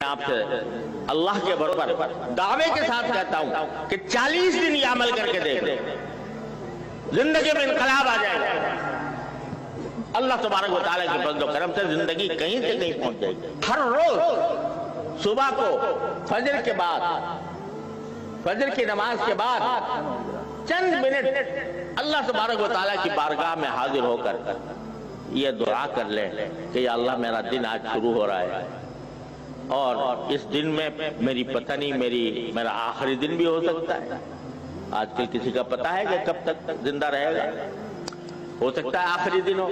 آپ سے اللہ کے برابر دعوے کے ساتھ کہتا ہوں کہ 40 دن یہ عمل کر کے دیکھ زندگی میں انقلاب آ جائے گا. اللہ تبارک و تعالیٰ کے فضل و کرم سے زندگی کہیں سے کہیں پہنچ جائے گی. ہر روز صبح کو فجر کے بعد، فجر کی نماز کے بعد چند منٹ اللہ تبارک و تعالیٰ کی بارگاہ میں حاضر ہو کر یہ دعا کر لیں کہ یا اللہ میرا دن آج شروع ہو رہا ہے اور اس دن میں میری پتہ نہیں میرا آخری دن بھی ہو سکتا ہے. آج کل کسی کا پتہ ہے کہ کب تک زندہ رہے گا، ہو سکتا ہے آخری دن ہو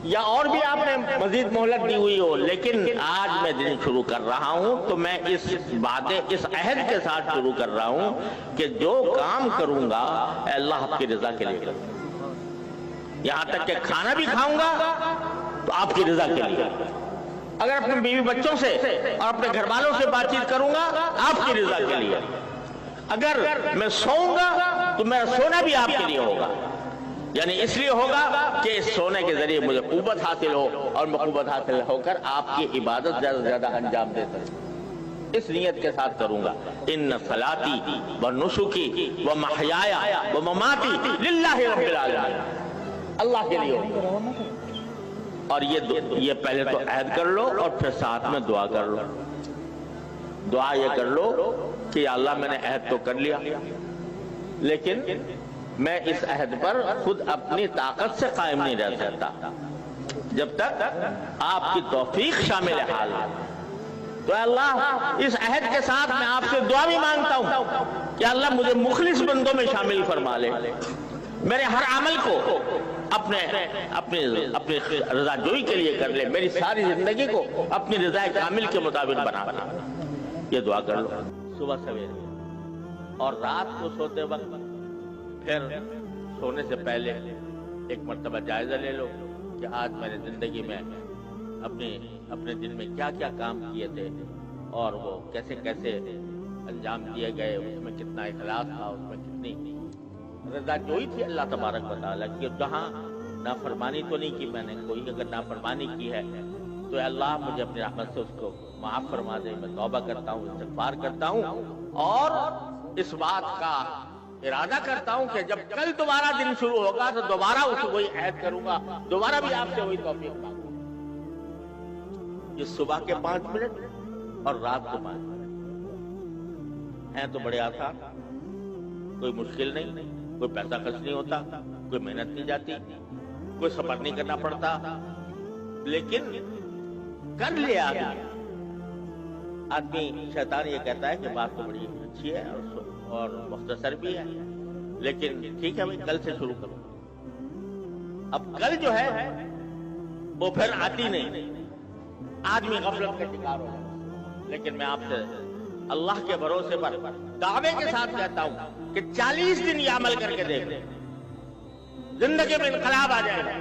یا اور بھی آپ نے مزید مہلت دی ہوئی ہو، لیکن آج میں دن شروع کر رہا ہوں تو میں اس عہد کے ساتھ شروع کر رہا ہوں کہ جو کام کروں گا اے اللہ آپ کی رضا کے لیے کروں گا. یہاں تک کہ کھانا بھی کھاؤں گا تو آپ کی رضا کے لیے. اگر اپنے بیوی بچوں سے اور اپنے گھر والوں سے بات چیت کروں گا آپ کی رضا کے لیے. اگر میں سوؤں گا تو میرا سونا بھی آپ کے لیے ہوگا، یعنی اس لیے ہوگا کہ اس سونے کے ذریعے مجھے قوت حاصل ہو اور میں قوت حاصل ہو کر آپ کی عبادت زیادہ سے زیادہ انجام دے سکوں. اس نیت کے ساتھ کروں گا. ان صلاتی و نسکی و محیایا و مماتی للہ رب العالمین، اللہ کے لیے ہوگا. اور یہ پہلے تو عہد کر لو اور پھر ساتھ میں دعا کر لو. دعا یہ کر لو کہ یا اللہ میں نے عہد تو کر لیا لیکن میں اس عہد پر خود اپنی طاقت سے قائم نہیں رہ سکتا جب تک آپ کی توفیق شامل حال ہے. تو اے اللہ اس عہد کے ساتھ میں آپ سے دعا بھی مانگتا ہوں کہ اللہ مجھے مخلص بندوں میں شامل فرما لے. میرے ہر عمل کو اپنی رضا جوئی کے لیے کر لے. میری ساری زندگی کو اپنی رضا کامل کے مطابق بنا. یہ دعا کر لو صبح سویرے. اور رات کو سوتے وقت پھر سونے سے پہلے ایک مرتبہ جائزہ لے لو کہ آج میں نے زندگی میں اپنے دن میں کیا کیا کام کیے تھے اور وہ کیسے کیسے انجام دیے گئے، اس میں کتنا اخلاص تھا، اس میں کتنی رضا جوئی تھی اللہ تبارک و تعالیٰ کی. جہاں نافرمانی تو نہیں کی میں نے کوئی، اگر نافرمانی کی ہے تو اے اللہ مجھے اپنی رحمت سے اس کو معاف فرما دے. میں توبہ کرتا ہوں، استغفار کرتا ہوں اور اس بات کا ارادہ کرتا ہوں کہ جب کل دوبارہ دن شروع ہوگا تو دوبارہ اس کو وہی عہد کروں گا، دوبارہ بھی آپ سے وہی توفیق مانگوں گا. یہ صبح کے 5 منٹ اور رات کو 5 منٹ ہیں تو بڑے آسان، کوئی مشکل نہیں، کوئی پیسہ خرچ نہیں ہوتا، کوئی محنت نہیں جاتی، کوئی صبر نہیں کرنا پڑتا، لیکن کر لیا آدمی. شیطان یہ کہتا ہے کہ بات تو بڑی اچھی ہے اور مختصر بھی ہے لیکن ٹھیک ہے کل سے شروع کرو. اب کل جو ہے وہ پھر آتی نہیں، آدمی غفلت کا شکار ہو جاتا. لیکن میں آپ سے اللہ کے بھروسے پر دعوے کے ساتھ کہتا ہوں کہ 40 دن یہ عمل کر کے دیکھ زندگی میں انقلاب آ جائے گا.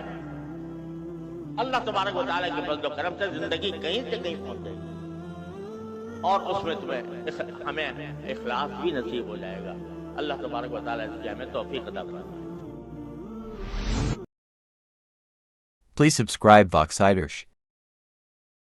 اللہ تبارک و تعالیٰ کے فضل و کرم سے زندگی کہیں سے کہیں پہنچ جائے گی اور اس میں ہمیں اخلاص بھی نصیب ہو جائے گا. اللہ تبارک و تعالیٰ اس کی ہمیں توفیق عطا فرمائے. Please subscribe Voxiders.